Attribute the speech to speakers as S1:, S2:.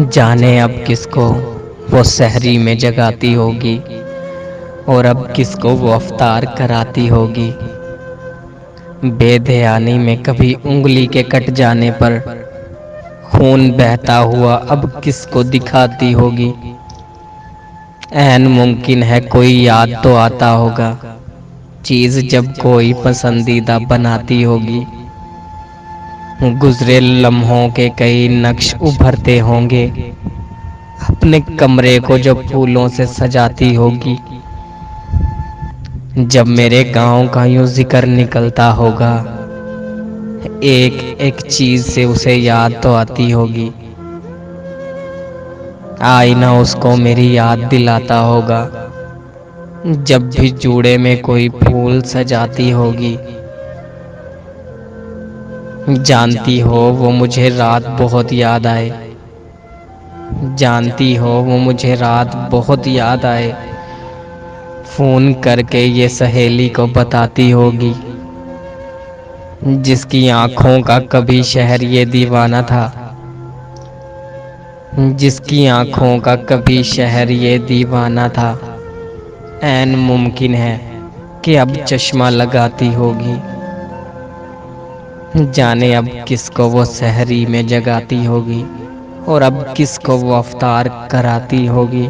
S1: जाने अब किसको वो सहरी में जगाती होगी और अब किसको वो अफ्तार कराती होगी। बेध्यानी में कभी उंगली के कट जाने पर खून बहता हुआ अब किसको दिखाती होगी। ऐन मुमकिन है कोई याद तो आता होगा, चीज जब कोई पसंदीदा बनाती होगी। गुजरे लम्हों के कई नक्श उभरते होंगे, अपने कमरे को जो फूलों से सजाती होगी। जब मेरे गांव का यूं जिक्र निकलता होगा, एक एक चीज से उसे याद तो आती होगी। आईना उसको मेरी याद दिलाता होगा, जब भी जूड़े में कोई फूल सजाती होगी। जानती हो वो मुझे रात बहुत याद आए, जानती हो वो मुझे रात बहुत याद आए। फोन करके ये सहेली को बताती होगी, जिसकी आंखों का कभी शहर ये दीवाना था, जिसकी आंखों का कभी शहर ये दीवाना था। ऐन मुमकिन है कि अब चश्मा लगाती होगी। जाने अब किसको वो सहरी में जगाती होगी और अब किसको वो अफ्तार कराती होगी।